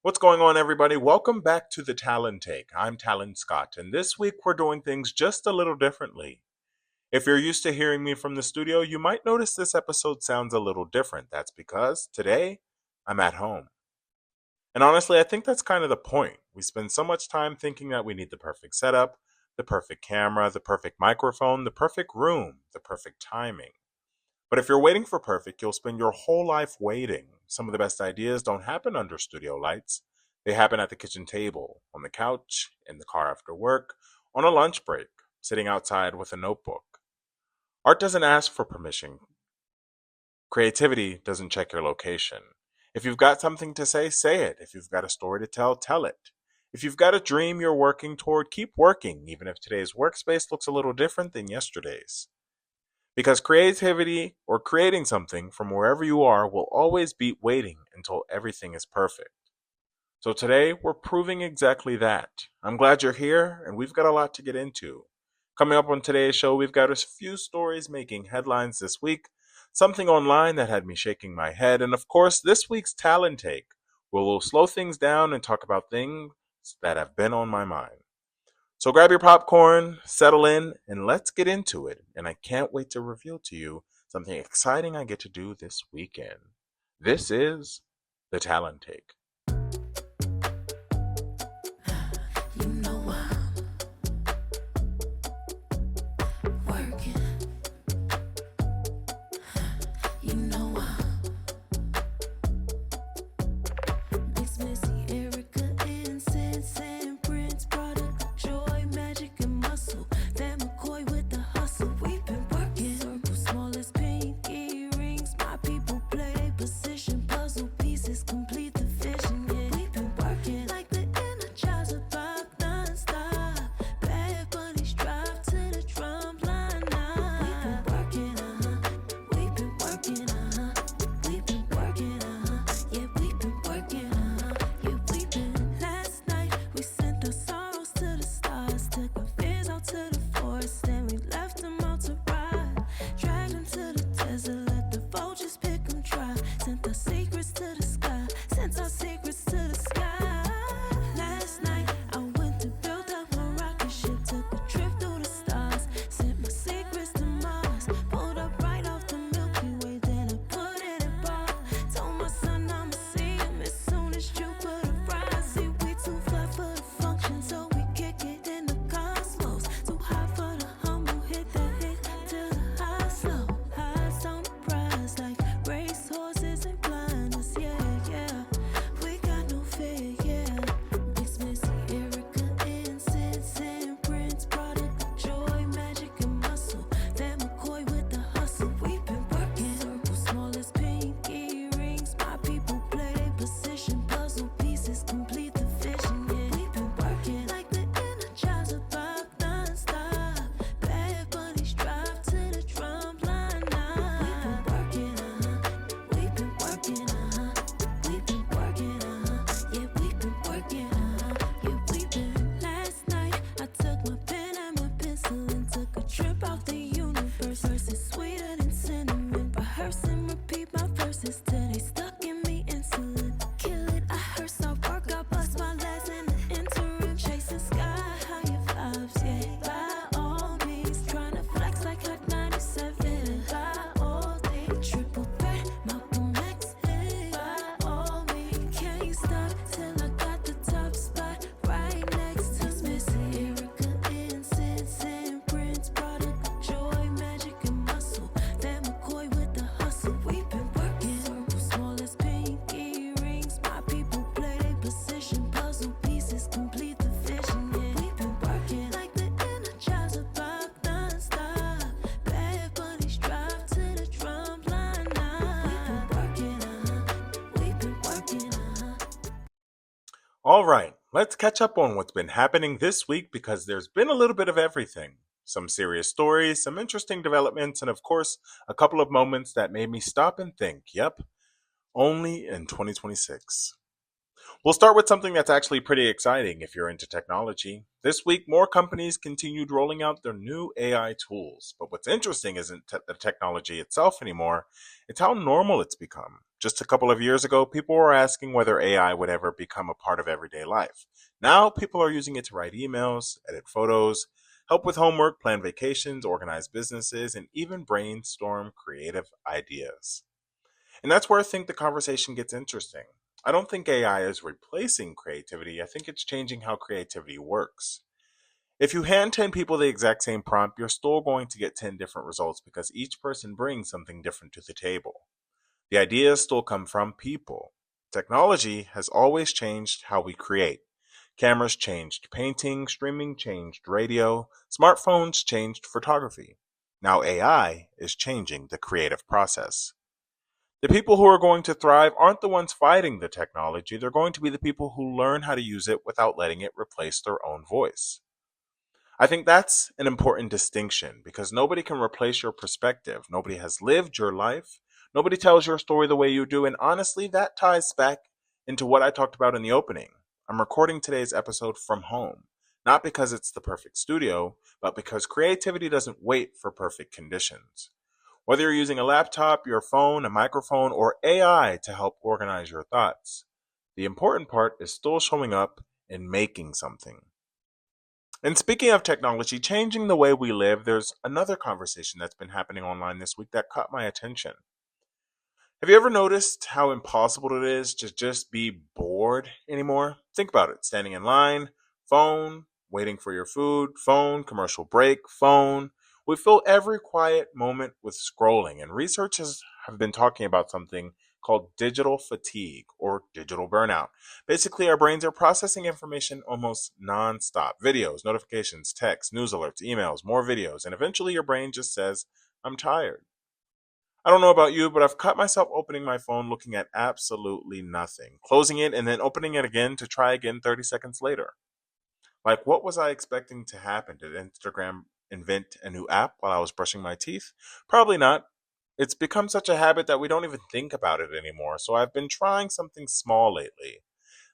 What's going on, everybody? Welcome back to the Talon Take. I'm Talon Scott, and this week we're doing things just a little differently. If you're used to hearing me from the studio, you might notice this episode sounds a little different. That's because today I'm at home. And honestly, I think that's kind of the point. We spend so much time thinking that we need the perfect setup, the perfect camera, the perfect microphone, the perfect room, the perfect timing. But if you're waiting for perfect, you'll spend your whole life waiting. Some of the best ideas don't happen under studio lights. They happen at the kitchen table, on the couch, in the car after work, on a lunch break, sitting outside with a notebook. Art doesn't ask for permission. Creativity doesn't check your location. If you've got something to say it. If you've got a story to tell it. If you've got a dream you're working toward, keep working, even if today's workspace looks a little different than yesterday's. Because creativity or creating something from wherever you are will always beat waiting until everything is perfect. So today, we're proving exactly that. I'm glad you're here, and we've got a lot to get into. Coming up on today's show, we've got a few stories making headlines this week, something online that had me shaking my head, and of course, this week's Talent Take, where we'll slow things down and talk about things that have been on my mind. So grab your popcorn, settle in, and let's get into it. And I can't wait to reveal to you something exciting I get to do this weekend. This is the Talent Take. You know I'm working. You know I'm Mix Missy, Erica, Incense, and Prince, product of joy, magic, and muscle. Van McCoy with the hustle. We've been working. Circle, smallest pinky rings. My people play their position. Puzzle pieces complete the vision. Yeah, we've been working like the energizer rock non-stop. Bad bunnies drive to the drum line now. We've been working, We've been working, We've been working, Yeah, we've been working, Yeah, we've been. Last night we sent our sorrows to the stars. Took our fears out to the forest. Then we left them out to ride. Dragged them to the desert. Let the vultures pick them dry. Sent our secrets to the sky. Sent our secrets to the sky. Last night I went to build up my rocket ship. Took a trip through the stars. Sent my secrets to Mars. Pulled up right off the Milky Way. Then I put it in bar. Told my son I'ma see him as soon as Jupiter rise. See, we too fly for the function, so we kick it in the cosmos. Too high for the humble, hit the hit to the high slow. Highs on the prize like race horses and blinders. Yeah, yeah, we got no fear. Yeah, Mix Missy, Erica, Incense, and Prince, product of joy, magic, and muscle. Van McCoy with the hustle. We've been working. Circle, smallest pinky rings. My people play their position. Puzzle pieces complete the vision. Yeah, we've been working like the energizer rock non-stop. Bad bunnies drive to the drum line now. We've been working, We've been working, We've been working, Yeah, we've been working, Yeah, we've been. Last night I took my pen and my pencil and took a trip out the universe. Verses sweeter than cinnamon. Rehearse and repeat my verses till they stuck in me insulin. Kill it, I hearse, I work, I bust my legs in the interim. Chasing sky higher vibes, yeah. By all means, tryna flex like Hot 97. By all means, triple threat, Malcolm X. Hey, by all means, can't stop till I got the top spot right next to Missy, Erica, Incense, and Prince, product of joy, magic, and muscle. Van McCoy with the hustle. We've been working. Circle, smallest pinky rings. My people play their position. Puzzle pieces complete the vision. Yeah, we've been working like the energizer rock non-stop. Bad bunnies drive to the drum line now. We've been working, We've been working, All right, let's catch up on what's been happening this week because there's been a little bit of everything. Some serious stories, some interesting developments, and of course, a couple of moments that made me stop and think, yep, only in 2026. We'll start with something that's actually pretty exciting if you're into technology. This week, more companies continued rolling out their new AI tools. But what's interesting isn't the technology itself anymore, it's how normal it's become. Just a couple of years ago, people were asking whether AI would ever become a part of everyday life. Now, people are using it to write emails, edit photos, help with homework, plan vacations, organize businesses, and even brainstorm creative ideas. And that's where I think the conversation gets interesting. I don't think AI is replacing creativity, I think it's changing how creativity works. If you hand 10 people the exact same prompt, you're still going to get 10 different results because each person brings something different to the table. The ideas still come from people. Technology has always changed how we create. Cameras changed painting, streaming changed radio, smartphones changed photography. Now AI is changing the creative process. The people who are going to thrive aren't the ones fighting the technology, they're going to be the people who learn how to use it without letting it replace their own voice. I think that's an important distinction because nobody can replace your perspective. Nobody has lived your life. Nobody tells your story the way you do. And honestly, that ties back into what I talked about in the opening. I'm recording today's episode from home, not because it's the perfect studio, but because creativity doesn't wait for perfect conditions. Whether you're using a laptop, your phone, a microphone, or AI to help organize your thoughts, the important part is still showing up and making something. And speaking of technology changing the way we live, there's another conversation that's been happening online this week that caught my attention. Have you ever noticed how impossible it is to just be bored anymore? Think about it. Standing in line, phone, waiting for your food, phone, commercial break, phone. We fill every quiet moment with scrolling, and researchers have been talking about something called digital fatigue or digital burnout. Basically, our brains are processing information almost nonstop. Videos, notifications, texts, news alerts, emails, more videos, and eventually your brain just says, I'm tired. I don't know about you, but I've caught myself opening my phone looking at absolutely nothing, closing it and then opening it again to try again 30 seconds later. Like, what was I expecting to happen? Did Instagram invent a new app while I was brushing my teeth? Probably not. It's become such a habit that we don't even think about it anymore, so I've been trying something small lately.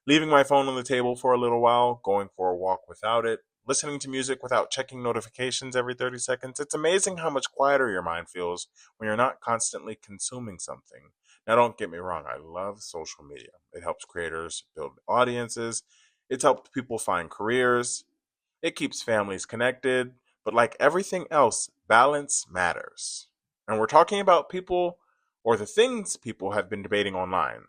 Leaving my phone on the table for a little while, going for a walk without it, listening to music without checking notifications every 30 seconds. It's amazing how much quieter your mind feels when you're not constantly consuming something. Now, don't get me wrong, I love social media. It helps creators build audiences, it's helped people find careers, it keeps families connected, but like everything else, balance matters. And we're talking about people or the things people have been debating online.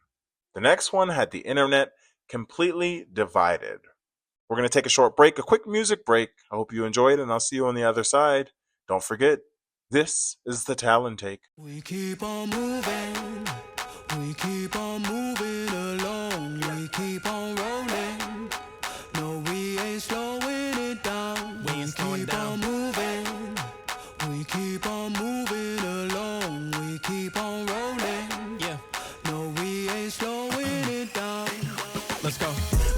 The next one had the internet completely divided. We're going to take a short break, a quick music break. I hope you enjoyed, and I'll see you on the other side. Don't forget, this is the Talon Take. We keep on moving, we keep on moving along, we keep on rolling. No, we ain't slowing it down. We ain't slowing down. We keep on moving along, we keep on rolling. Yeah. No, we ain't slowing it down. Let's go.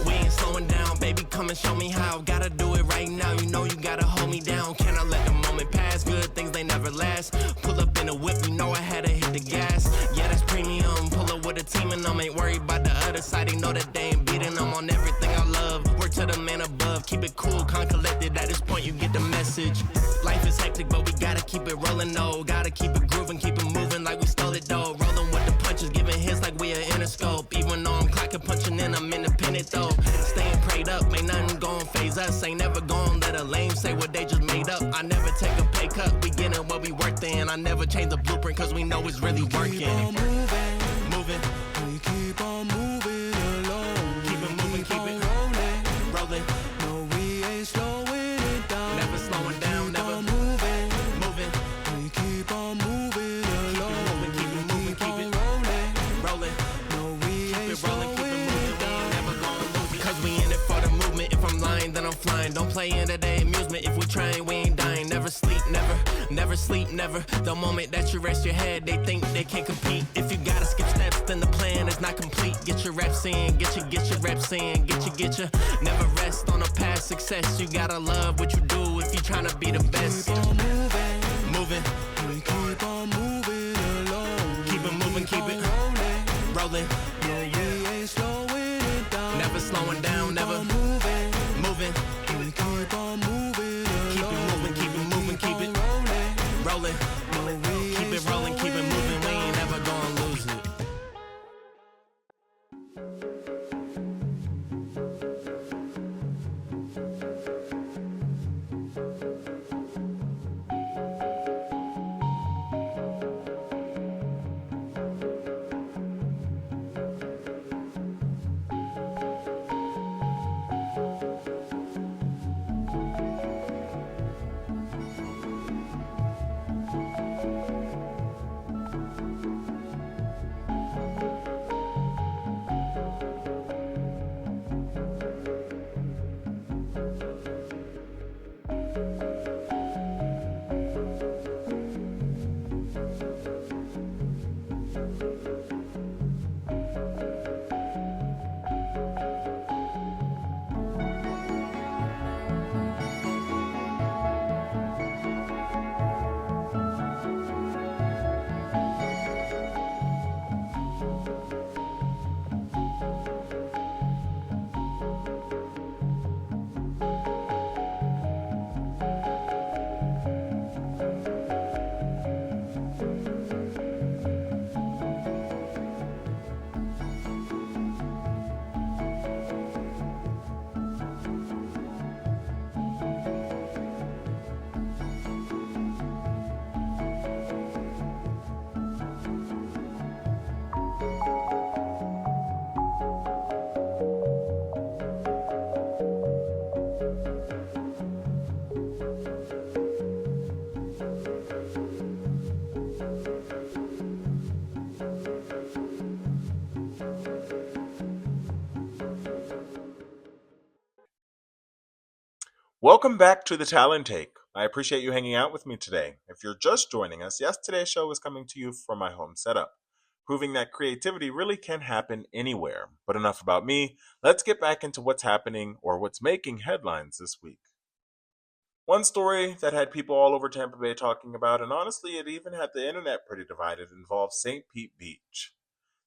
We ain't slowing down, baby. Come and show me how. Gotta do it right now. You know you gotta hold me down. Can I let the moment pass? Good things they never last. Pull up in a whip, you know I had to hit the gas. Yeah, that's premium. Pull up with a team and them ain't worried about the other side. They know that they ain't beating them on everything I love. Work to the man above. Keep it cool, calm, collected. At this point, you get the message. Life is hectic, but we gotta keep it rolling, no. Gotta keep it grooving, keep it moving like we stole it, though. Rolling with the punches, giving hits like we are in a scope. Even though I'm clocking, punching in, I'm independent, though. Staying prayed up, ain't nothing gon' phase us. Ain't never gon' let a lame say what they just made up. I never take a pay cut, we getting what we worked in. I never change the blueprint, cause we know it's really working. Keep on moving, we keep on moving along. Keep it moving, keep it rolling. No, we ain't slowing it down. Never slowing down, never moving. We keep on moving along. Keep it moving, keep it rolling. No, we ain't slowing it down. Never gonna lose it. Cause we in it for the movement. If I'm lying, then I'm flying. Don't play into their amusement. If we trying, we ain't dying. Never sleep, never sleep, never. The moment that you rest your head, they think they can't compete. If you gotta skip steps, then the plan is not complete. Get your reps in, get your reps in, get your. Never rest on a past success. You gotta love what you do if you tryna be the best. Keep on moving, we keep on moving along. Keep it moving, keep it rolling. No, we ain't slowing it down. Never slowing down, never moving. We keep on moving along. Keep it moving, keep it rolling. Keep it rolling, keep it moving. We ain't never gonna lose it. Welcome back to the Talon Take. I appreciate you hanging out with me today. If you're just joining us, yes, today's show is coming to you from my home setup, proving that creativity really can happen anywhere. But enough about me. Let's get back into what's happening or what's making headlines this week. One story that had people all over Tampa Bay talking about, and honestly, it even had the internet pretty divided, involved St. Pete Beach.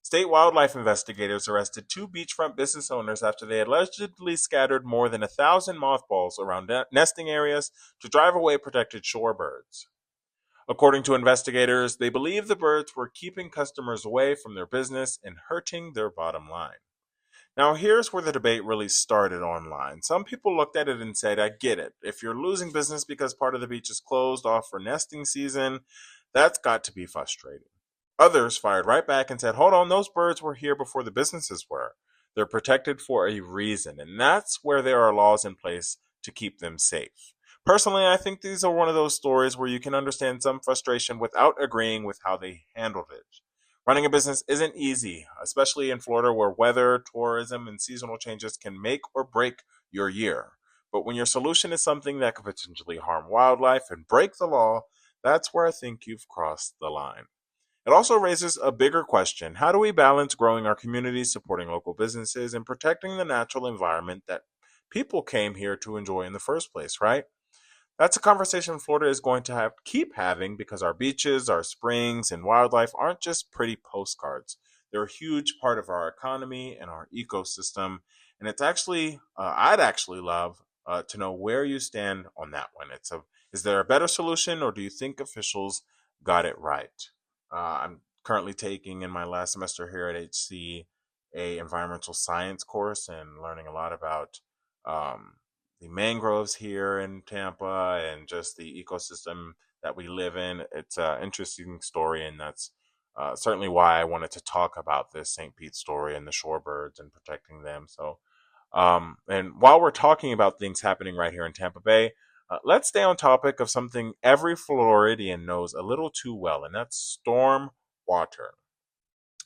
State wildlife investigators arrested two beachfront business owners after they allegedly scattered more than 1,000 mothballs around nesting areas to drive away protected shorebirds. According to investigators, they believe the birds were keeping customers away from their business and hurting their bottom line. Now, here's where the debate really started online. Some people looked at it and said, I get it. If you're losing business because part of the beach is closed off for nesting season, that's got to be frustrating. Others fired right back and said, hold on, those birds were here before the businesses were. They're protected for a reason, and that's where there are laws in place to keep them safe. Personally, I think these are one of those stories where you can understand some frustration without agreeing with how they handled it. Running a business isn't easy, especially in Florida where weather, tourism, and seasonal changes can make or break your year. But when your solution is something that could potentially harm wildlife and break the law, that's where I think you've crossed the line. It also raises a bigger question. How do we balance growing our communities, supporting local businesses, and protecting the natural environment that people came here to enjoy in the first place, right? That's a conversation Florida is going to have keep having because our beaches, our springs, and wildlife aren't just pretty postcards. They're a huge part of our economy and our ecosystem. And it's actually, I'd actually love to know where you stand on that one. Is there a better solution, or do you think officials got it right? I'm currently taking in my last semester here at HC a environmental science course and learning a lot about um, the mangroves here in Tampa and just the ecosystem that we live in. It's an interesting story, and that's certainly why I wanted to talk about this St. Pete story and the shorebirds and protecting them. So, and while we're talking about things happening right here in Tampa Bay, let's stay on topic of something every Floridian knows a little too well, and that's storm water.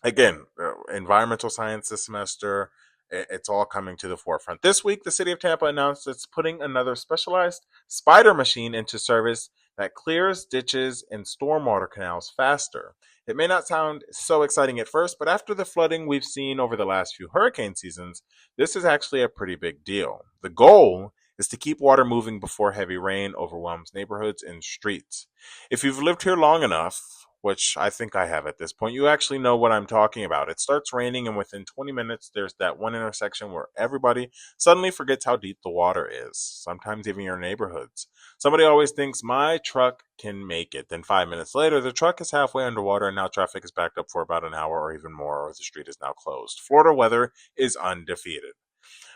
Again, environmental science this semester, it's all coming to the forefront. This week, the city of Tampa announced it's putting another specialized spider machine into service that clears ditches and stormwater canals faster. It may not sound so exciting at first, but after the flooding we've seen over the last few hurricane seasons, this is actually a pretty big deal. The goal is to keep water moving before heavy rain overwhelms neighborhoods and streets. If you've lived here long enough, which I think I have at this point, you actually know what I'm talking about. It starts raining, and within 20 minutes, there's that one intersection where everybody suddenly forgets how deep the water is, sometimes even your neighborhoods. Somebody always thinks, my truck can make it. Then 5 minutes later, the truck is halfway underwater, and now traffic is backed up for about an hour or even more, or the street is now closed. Florida weather is undefeated.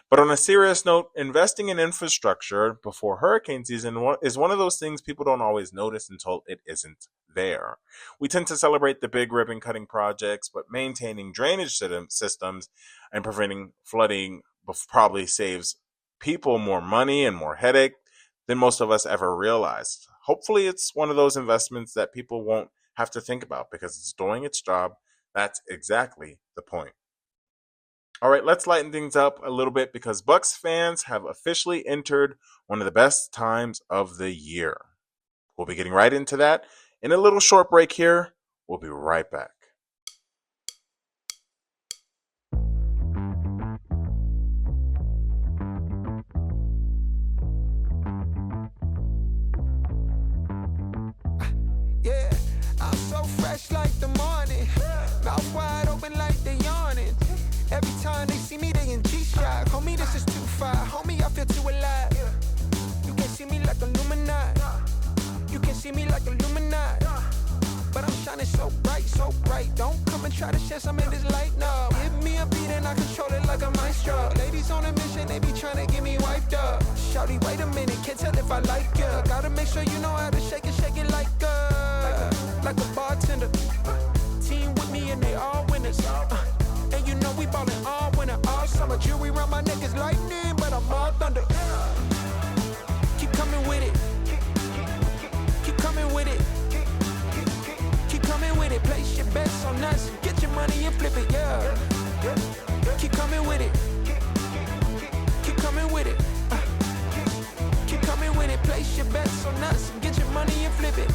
But on a serious note, investing in infrastructure before hurricane season is one of those things people don't always notice until it isn't there. We tend to celebrate the big ribbon cutting projects, but maintaining drainage systems and preventing flooding probably saves people more money and more headache than most of us ever realized. Hopefully, it's one of those investments that people won't have to think about because it's doing its job. That's exactly the point. All right, let's lighten things up a little bit because Bucks fans have officially entered one of the best times of the year. We'll be getting right into that in a little short break here. We'll be right back. Yeah, I'm so fresh like the morning. Mouth wide open like they yawning. Every time they see me, they in G-Shock. Homie, this is too far. Homie, I feel too alive. You can see me like Illuminati. You can see me like Illuminati. But I'm shining so bright, so bright. Don't come and try to share some of this light, no. Give me a beat and I control it like a maestro. Ladies on a mission, they be trying to get me wiped up. Shouty, wait a minute, can't tell if I like ya. Gotta make sure you know how to shake it like a bartender. Team with me and they all winners. And you know we ballin' all winter, all summer. Jewelry around my neck is lightning, but I'm all thunder. Keep coming with it. Keep coming with it. Keep coming with it. Place your bets on us. Get your money and flip it, yeah. Keep coming with it. Keep coming with it. Keep coming with it. Place your bets on us. Get your money and flip it.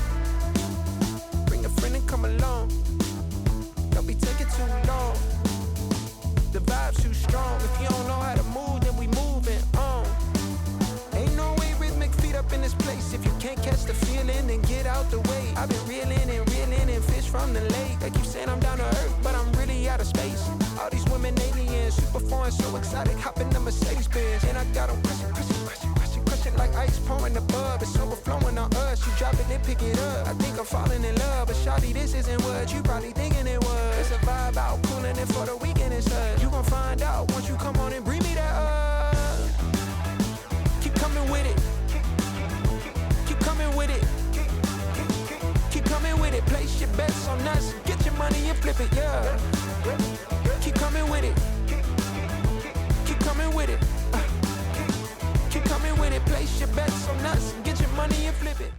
Bring a friend and come along. Don't be taking too long. The vibe's too strong. If you don't know how to move, then we moving on. Ain't no way rhythmic feet up in this place. If you can't catch the feeling, then get out the way. I've been reeling and fish from the lake. They keep saying I'm down to earth, but I'm really out of space. All these women aliens, super foreign, so exotic. Hop in the Mercedes Benz, and I got them crushing like ice pouring above. It's overflowing on us. You drop it, then pick it up. I think I'm falling in love, but shawty, this isn't what you probably thinking it was. It's a vibe out, cooling it for the weekend and such. You gon' find out once you come on and bring me that up. Keep coming with it. Keep coming with it. Keep coming with it. Place your bets on us. Get your money and flip it, yeah. Keep coming with it. Keep coming with it. Keep coming with it. Place your bets on us. Get your money and flip it.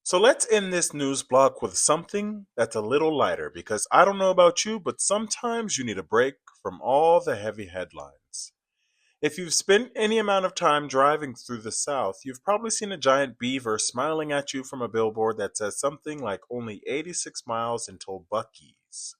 So let's end this news block with something that's a little lighter because I don't know about you, but sometimes you need a break from all the heavy headlines. If you've spent any amount of time driving through the South, you've probably seen a giant beaver smiling at you from a billboard that says something like only 86 miles until Bucky's.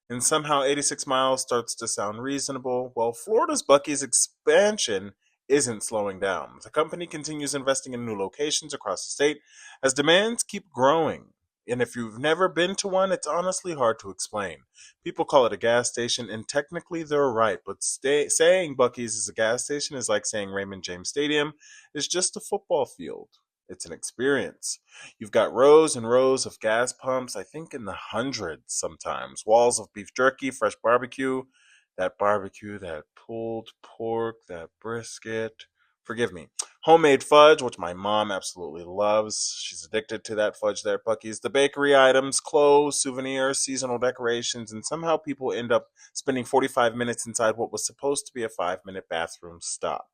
And somehow 86 miles starts to sound reasonable. Well, Florida's Bucky's expansion isn't slowing down. The company continues investing in new locations across the state as demands keep growing. And if you've never been to one, it's honestly hard to explain. People call it a gas station, and technically they're right, but saying Bucky's is a gas station is like saying Raymond James Stadium is just a football field. It's an experience. You've got rows and rows of gas pumps, I think in the hundreds sometimes. Walls of beef jerky, fresh barbecue, that pulled pork, that brisket. Forgive me. Homemade fudge, which my mom absolutely loves. She's addicted to that fudge there at Bucky's. The bakery items, clothes, souvenirs, seasonal decorations, and somehow people end up spending 45 minutes inside what was supposed to be a 5-minute bathroom stop.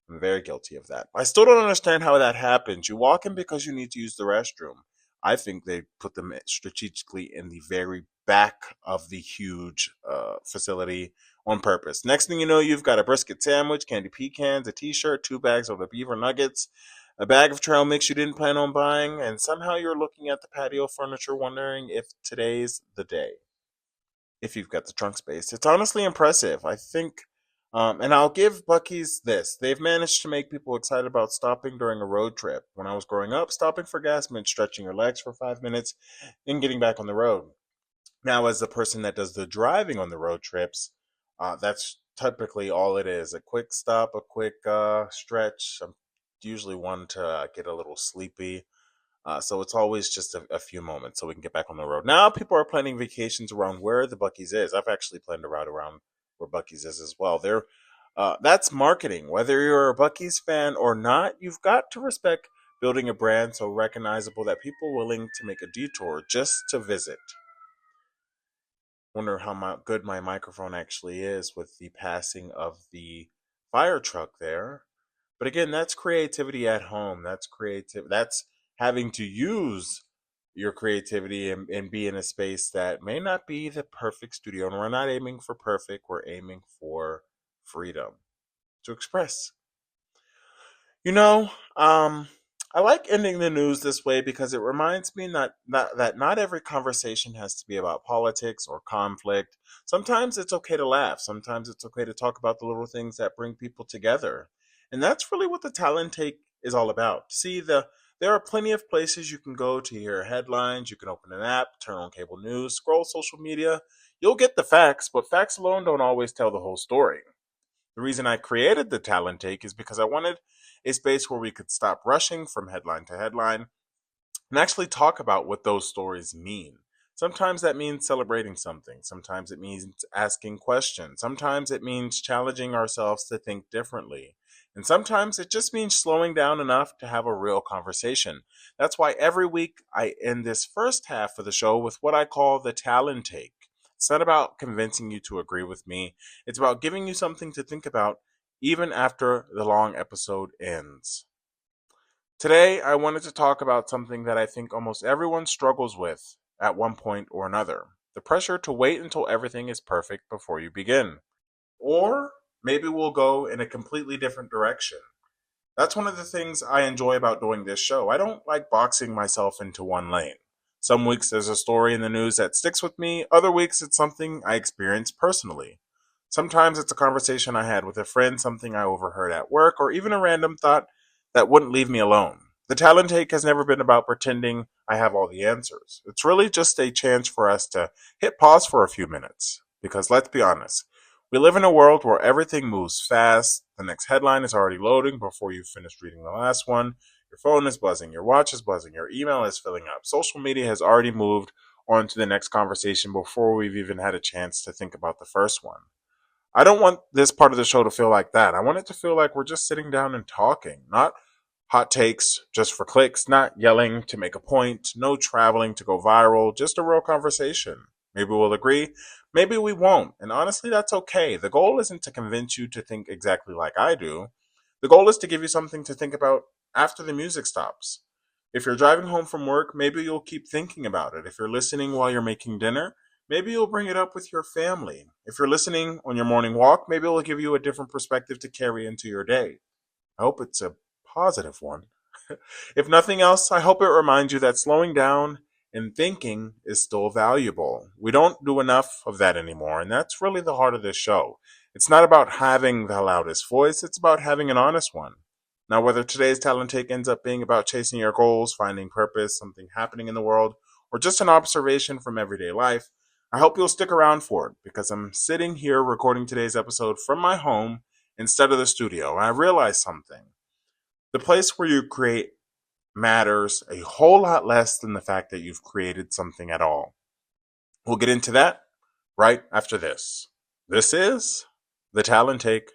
I'm very guilty of that. I still don't understand how that happens. You walk in because you need to use the restroom. I think they put them strategically in the very back of the huge facility on purpose. Next thing you know, you've got a brisket sandwich, candy pecans, a t-shirt, 2 bags of the beaver nuggets, a bag of trail mix you didn't plan on buying, and somehow you're looking at the patio furniture wondering if today's the day if you've got the trunk space. It's honestly impressive. I think, and I'll give Bucky's this. They've managed to make people excited about stopping during a road trip. When I was growing up, stopping for gas meant stretching your legs for 5 minutes and getting back on the road. Now, as the person that does the driving on the road trips, that's typically all it is. A quick stop, a quick stretch. I'm usually one to get a little sleepy. So it's always just a few moments so we can get back on the road. Now people are planning vacations around where the Bucky's is. I've actually planned a route around where Bucky's is as well. That's marketing. Whether you're a Bucky's fan or not, you've got to respect building a brand so recognizable that people are willing to make a detour just to visit. Wonder how good my microphone actually is with the passing of the fire truck there. But again, that's creativity at home. That's creative. That's having to use your creativity and be in a space that may not be the perfect studio. And we're not aiming for perfect. We're aiming for freedom to express. You know, I like ending the news this way because it reminds me that not every conversation has to be about politics or conflict. Sometimes it's okay to laugh. Sometimes it's okay to talk about the little things that bring people together. And that's really what the Talent Take is all about. See, there are plenty of places you can go to hear headlines. You can open an app, turn on cable news, scroll social media. You'll get the facts, but facts alone don't always tell the whole story. The reason I created the Talent Take is because I wanted a space where we could stop rushing from headline to headline and actually talk about what those stories mean. Sometimes that means celebrating something. Sometimes it means asking questions. Sometimes it means challenging ourselves to think differently. And sometimes it just means slowing down enough to have a real conversation. That's why every week I end this first half of the show with what I call the Talent Take. It's not about convincing you to agree with me. It's about giving you something to think about even after the long episode ends. Today, I wanted to talk about something that I think almost everyone struggles with at one point or another: the pressure to wait until everything is perfect before you begin. Or maybe we'll go in a completely different direction. That's one of the things I enjoy about doing this show. I don't like boxing myself into one lane. Some weeks there's a story in the news that sticks with me, other weeks it's something I experienced personally. Sometimes it's a conversation I had with a friend, something I overheard at work, or even a random thought that wouldn't leave me alone. The Talent Take has never been about pretending I have all the answers. It's really just a chance for us to hit pause for a few minutes. Because let's be honest, we live in a world where everything moves fast. The next headline is already loading before you've finished reading the last one. Your phone is buzzing, your watch is buzzing, your email is filling up. Social media has already moved on to the next conversation before we've even had a chance to think about the first one. I don't want this part of the show to feel like that. I want it to feel like we're just sitting down and talking, not hot takes just for clicks, not yelling to make a point, no traveling to go viral, just a real conversation. Maybe we'll agree, maybe we won't. And honestly, that's okay. The goal isn't to convince you to think exactly like I do. The goal is to give you something to think about after the music stops. If you're driving home from work, maybe you'll keep thinking about it. If you're listening while you're making dinner, maybe you'll bring it up with your family. If you're listening on your morning walk, maybe it'll give you a different perspective to carry into your day. I hope it's a positive one. If nothing else, I hope it reminds you that slowing down and thinking is still valuable. We don't do enough of that anymore, and that's really the heart of this show. It's not about having the loudest voice, it's about having an honest one. Now, whether today's talent take ends up being about chasing your goals, finding purpose, something happening in the world, or just an observation from everyday life, I hope you'll stick around for it because I'm sitting here recording today's episode from my home instead of the studio, and I realized something. The place where you create matters a whole lot less than the fact that you've created something at all. We'll get into that right after this. This is the Talent Take.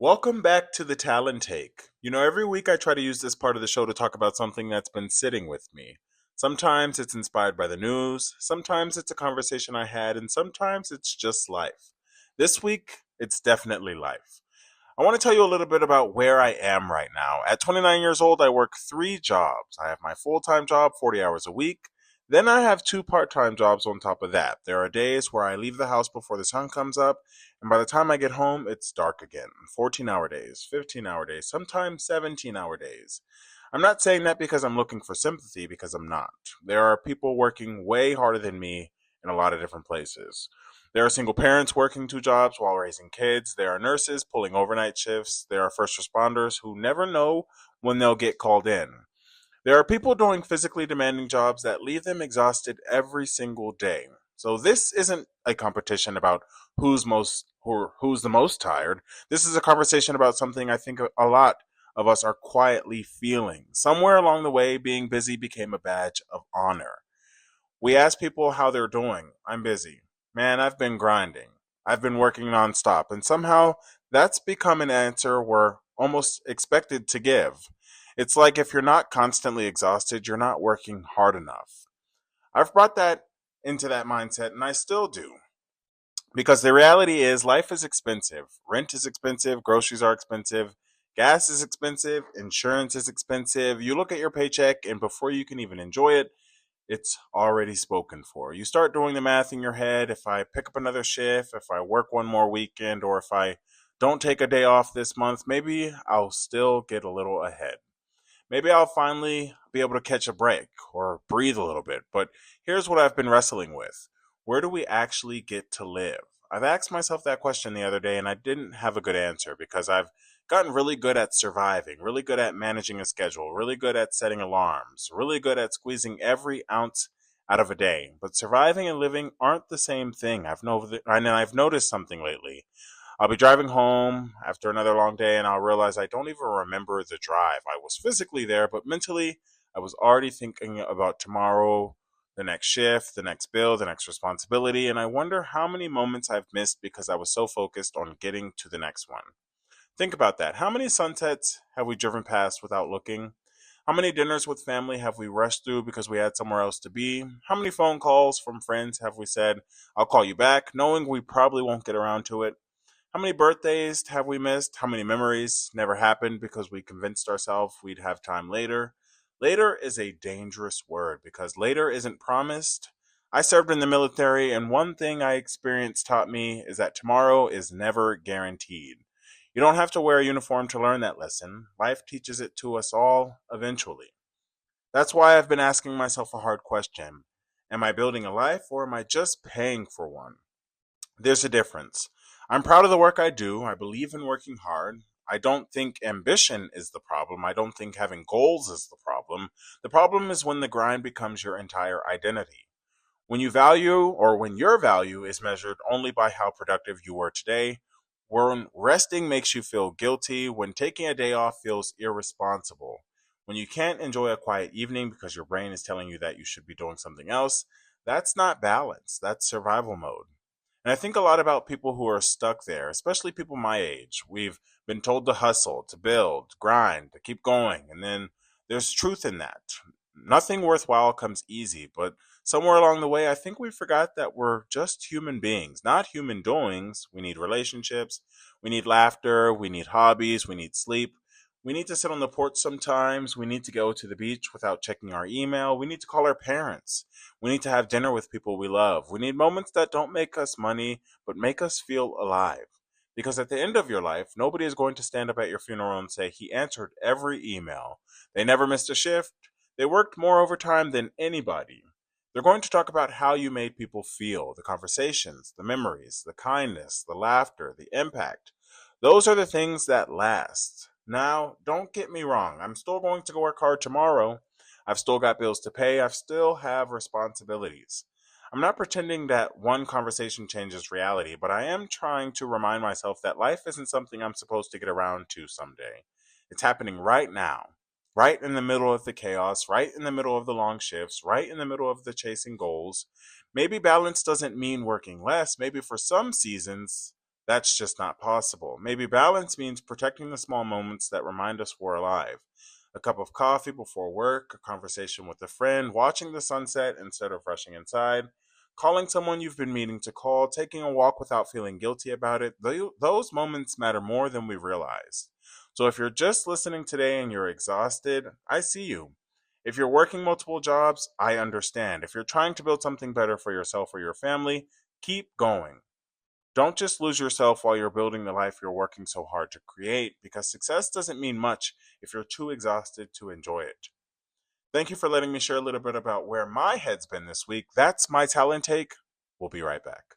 Welcome back to the Talon Take. Every week I try to use this part of the show to talk about something that's been sitting with me. Sometimes it's inspired by the news, sometimes it's a conversation I had, and sometimes it's just life. This week, it's definitely life. I want to tell you a little bit about where I am right now. At 29 years old, I work three jobs. I have my full time job, 40 hours a week. Then I have two part time jobs on top of that. There are days where I leave the house before the sun comes up, and by the time I get home, it's dark again. 14-hour days, 15-hour days, sometimes 17-hour days. I'm not saying that because I'm looking for sympathy, because I'm not. There are people working way harder than me in a lot of different places. There are single parents working two jobs while raising kids. There are nurses pulling overnight shifts. There are first responders who never know when they'll get called in. There are people doing physically demanding jobs that leave them exhausted every single day. So this isn't a competition about who's the most tired. This is a conversation about something I think a lot of us are quietly feeling. Somewhere along the way, being busy became a badge of honor. We ask people how they're doing. I'm busy. Man, I've been grinding. I've been working nonstop. And somehow that's become an answer we're almost expected to give. It's like if you're not constantly exhausted, you're not working hard enough. I've brought that into that mindset, and I still do. Because the reality is, life is expensive. Rent is expensive. Groceries are expensive. Gas is expensive. Insurance is expensive. You look at your paycheck, and before you can even enjoy it, it's already spoken for. You start doing the math in your head. If I pick up another shift, if I work one more weekend, or if I don't take a day off this month, maybe I'll still get a little ahead. Maybe I'll finally be able to catch a break or breathe a little bit. But here's what I've been wrestling with: where do we actually get to live? I've asked myself that question the other day and I didn't have a good answer because I've gotten really good at surviving, really good at managing a schedule, really good at setting alarms, really good at squeezing every ounce out of a day. But surviving and living aren't the same thing. I've noticed something lately. I'll be driving home after another long day and I'll realize I don't even remember the drive. I was physically there, but mentally, I was already thinking about tomorrow, the next shift, the next bill, the next responsibility, and I wonder how many moments I've missed because I was so focused on getting to the next one. Think about that. How many sunsets have we driven past without looking? How many dinners with family have we rushed through because we had somewhere else to be? How many phone calls from friends have we said, I'll call you back, knowing we probably won't get around to it? How many birthdays have we missed? How many memories never happened because we convinced ourselves we'd have time later? Later is a dangerous word because later isn't promised. I served in the military, and one thing I experienced taught me is that tomorrow is never guaranteed. You don't have to wear a uniform to learn that lesson. Life teaches it to us all eventually. That's why I've been asking myself a hard question. Am I building a life or am I just paying for one? There's a difference. I'm proud of the work I do. I believe in working hard. I don't think ambition is the problem. I don't think having goals is the problem. The problem is when the grind becomes your entire identity. When you value or when your value is measured only by how productive you were today, when resting makes you feel guilty, when taking a day off feels irresponsible, when you can't enjoy a quiet evening because your brain is telling you that you should be doing something else, that's not balance. That's survival mode. And I think a lot about people who are stuck there, especially people my age. We've been told to hustle, to build, grind, to keep going. And then there's truth in that. Nothing worthwhile comes easy, but somewhere along the way, I think we forgot that we're just human beings, not human doings. We need relationships, we need laughter, we need hobbies, we need sleep. We need to sit on the porch sometimes. We need to go to the beach without checking our email. We need to call our parents. We need to have dinner with people we love. We need moments that don't make us money, but make us feel alive. Because at the end of your life, nobody is going to stand up at your funeral and say, he answered every email. They never missed a shift. They worked more overtime than anybody. They're going to talk about how you made people feel, the conversations, the memories, the kindness, the laughter, the impact. Those are the things that last. Now, don't get me wrong. I'm still going to go work hard tomorrow. I've still got bills to pay. I still have responsibilities. I'm not pretending that one conversation changes reality, but I am trying to remind myself that life isn't something I'm supposed to get around to someday. It's happening right now, right in the middle of the chaos, right in the middle of the long shifts, right in the middle of the chasing goals. Maybe balance doesn't mean working less. Maybe for some seasons, that's just not possible. Maybe balance means protecting the small moments that remind us we're alive. A cup of coffee before work, a conversation with a friend, watching the sunset instead of rushing inside, calling someone you've been meaning to call, taking a walk without feeling guilty about it. Those moments matter more than we realize. So if you're just listening today and you're exhausted, I see you. If you're working multiple jobs, I understand. If you're trying to build something better for yourself or your family, keep going. Don't just lose yourself while you're building the life you're working so hard to create, because success doesn't mean much if you're too exhausted to enjoy it. Thank you for letting me share a little bit about where my head's been this week. That's my talent take. We'll be right back.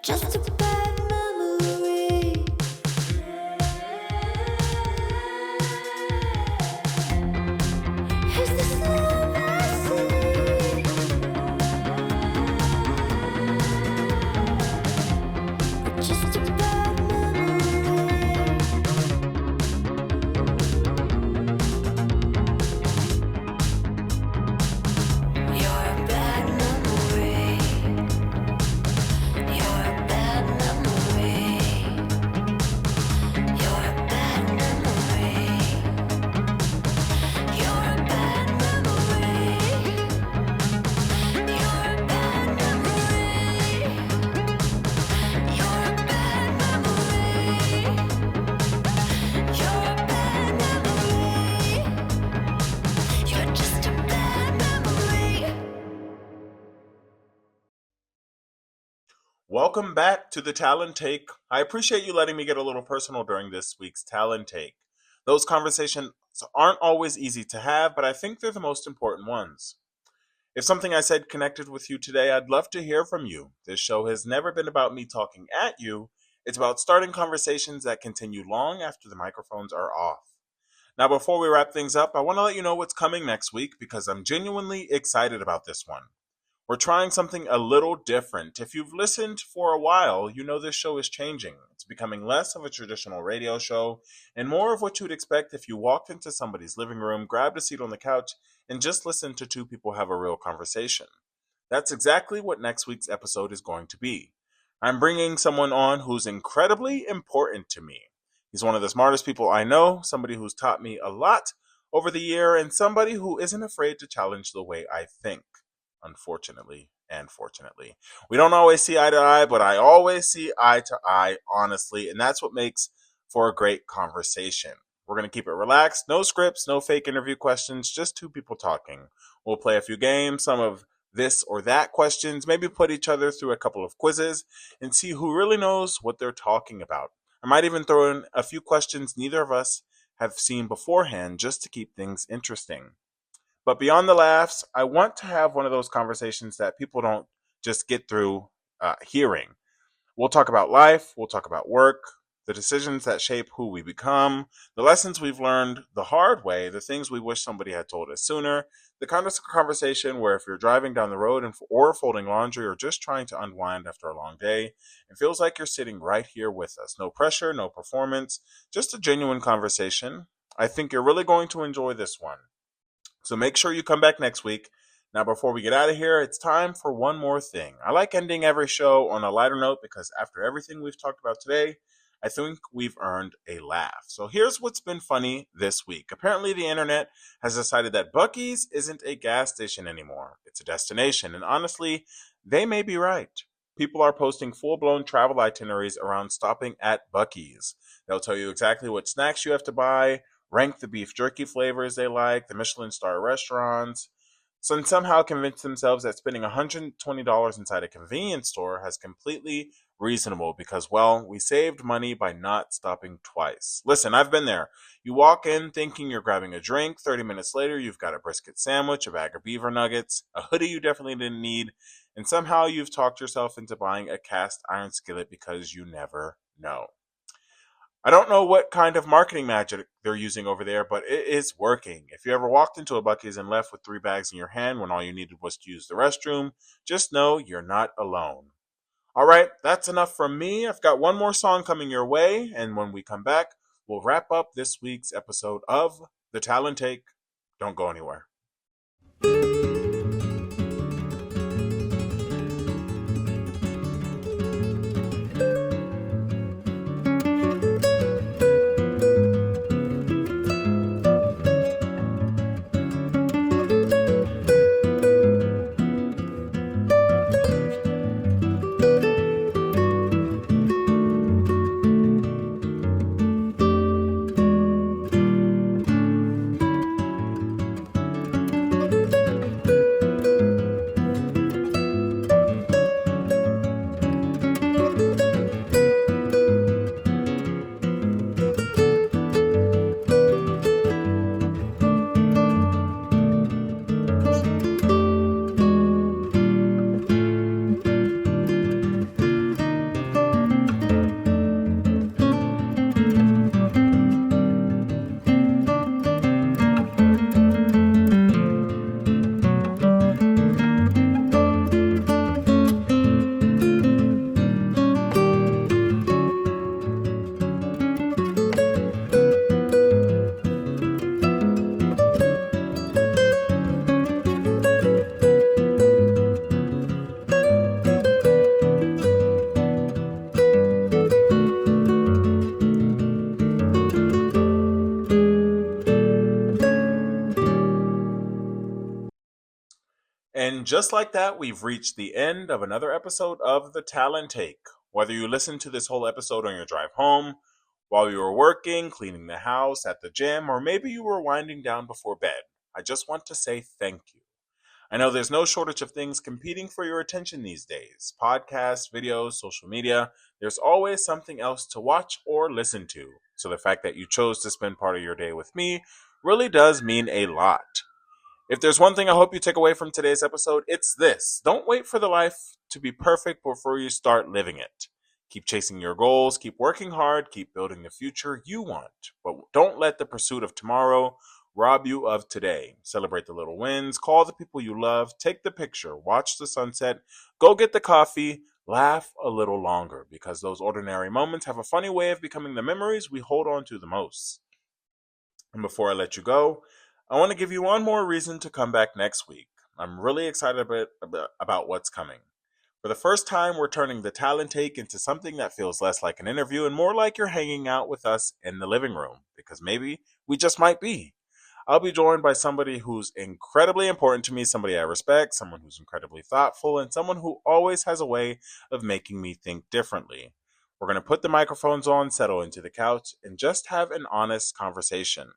Just a bad memory. Is this love I see? Just a bad memory. You're a bad memory. You're a bad memory. You're a bad memory. You're a bad memory. You're a bad memory. You're a bad memory. You're a bad memory. You're just a bad memory. Welcome back to the Talon Take. I appreciate you letting me get a little personal during this week's Talon Take. Those conversations aren't always easy to have, but I think they're the most important ones. If something I said connected with you today, I'd love to hear from you. This show has never been about me talking at you. It's about starting conversations that continue long after the microphones are off. Now, before we wrap things up, I want to let you know what's coming next week because I'm genuinely excited about this one. We're trying something a little different. If you've listened for a while, you know this show is changing. It's becoming less of a traditional radio show and more of what you'd expect if you walked into somebody's living room, grabbed a seat on the couch, and just listened to two people have a real conversation. That's exactly what next week's episode is going to be. I'm bringing someone on who's incredibly important to me. He's one of the smartest people I know, somebody who's taught me a lot over the year, and somebody who isn't afraid to challenge the way I think. Unfortunately and fortunately, we don't always see eye to eye, but I always see eye to eye, honestly, and that's what makes for a great conversation. We're going to keep it relaxed, no scripts, no fake interview questions, just two people talking. We'll play a few games, some of this or that questions, maybe put each other through a couple of quizzes and see who really knows what they're talking about. I might even throw in a few questions neither of us have seen beforehand just to keep things interesting. But beyond the laughs, I want to have one of those conversations that people don't just get through hearing. We'll talk about life, we'll talk about work, the decisions that shape who we become, the lessons we've learned the hard way, the things we wish somebody had told us sooner, the kind of conversation where if you're driving down the road or folding laundry or just trying to unwind after a long day, it feels like you're sitting right here with us. No pressure, no performance, just a genuine conversation. I think you're really going to enjoy this one. So make sure you come back next week. Now, before we get out of here, it's time for one more thing. I like ending every show on a lighter note because after everything we've talked about today, I think we've earned a laugh. So here's what's been funny this week. Apparently, the internet has decided that Buc-ee's isn't a gas station anymore. It's a destination. And honestly, they may be right. People are posting full-blown travel itineraries around stopping at Buc-ee's. They'll tell you exactly what snacks you have to buy, rank the beef jerky flavors they like, the Michelin star restaurants, and somehow convince themselves that spending $120 inside a convenience store has completely reasonable because, well, we saved money by not stopping twice. Listen, I've been there. You walk in thinking you're grabbing a drink. 30 minutes later, you've got a brisket sandwich, a bag of beaver nuggets, a hoodie you definitely didn't need, and somehow you've talked yourself into buying a cast iron skillet because you never know. I don't know what kind of marketing magic they're using over there, but it is working. If you ever walked into a Buc-ee's and left with 3 bags in your hand when all you needed was to use the restroom, just know you're not alone. All right, that's enough from me. I've got one more song coming your way, and when we come back, we'll wrap up this week's episode of The Talon Take. Don't go anywhere. just like that, we've reached the end of another episode of the Talon Take. Whether you listen to this whole episode on your drive home, while you were working, cleaning the house, at the gym, or maybe you were winding down before bed, I just want to say thank you. I know there's no shortage of things competing for your attention these days: podcasts, videos, social media. There's always something else to watch or listen to. So the fact that you chose to spend part of your day with me really does mean a lot. If there's one thing I hope you take away from today's episode, it's this: don't wait for the life to be perfect before you start living it. Keep chasing your goals, keep working hard, keep building the future you want. But don't let the pursuit of tomorrow rob you of today. Celebrate the little wins, call the people you love, take the picture, watch the sunset, go get the coffee, laugh a little longer, because those ordinary moments have a funny way of becoming the memories we hold on to the most. And before I let you go, I want to give you one more reason to come back next week. I'm really excited about what's coming. For the first time, we're turning the Talent Take into something that feels less like an interview and more like you're hanging out with us in the living room, because maybe we just might be. I'll be joined by somebody who's incredibly important to me, somebody I respect, someone who's incredibly thoughtful, and someone who always has a way of making me think differently. We're going to put the microphones on, settle into the couch, and just have an honest conversation.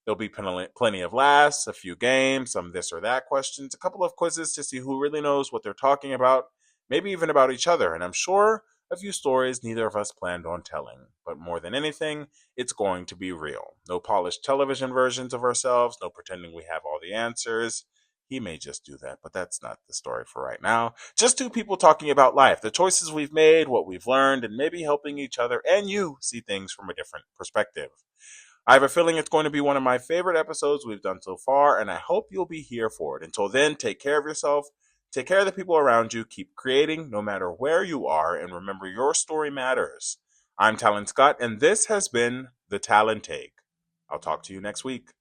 There'll be plenty of laughs, a few games, some this or that questions, a couple of quizzes to see who really knows what they're talking about, maybe even about each other, and I'm sure a few stories neither of us planned on telling. But more than anything, it's going to be real. No polished television versions of ourselves, no pretending we have all the answers. He may just do that, but that's not the story for right now. Just two people talking about life, the choices we've made, what we've learned, and maybe helping each other and you see things from a different perspective. I have a feeling it's going to be one of my favorite episodes we've done so far, and I hope you'll be here for it. Until then, take care of yourself, take care of the people around you, keep creating no matter where you are, and remember your story matters. I'm Talon Scott, and this has been The Talon Take. I'll talk to you next week.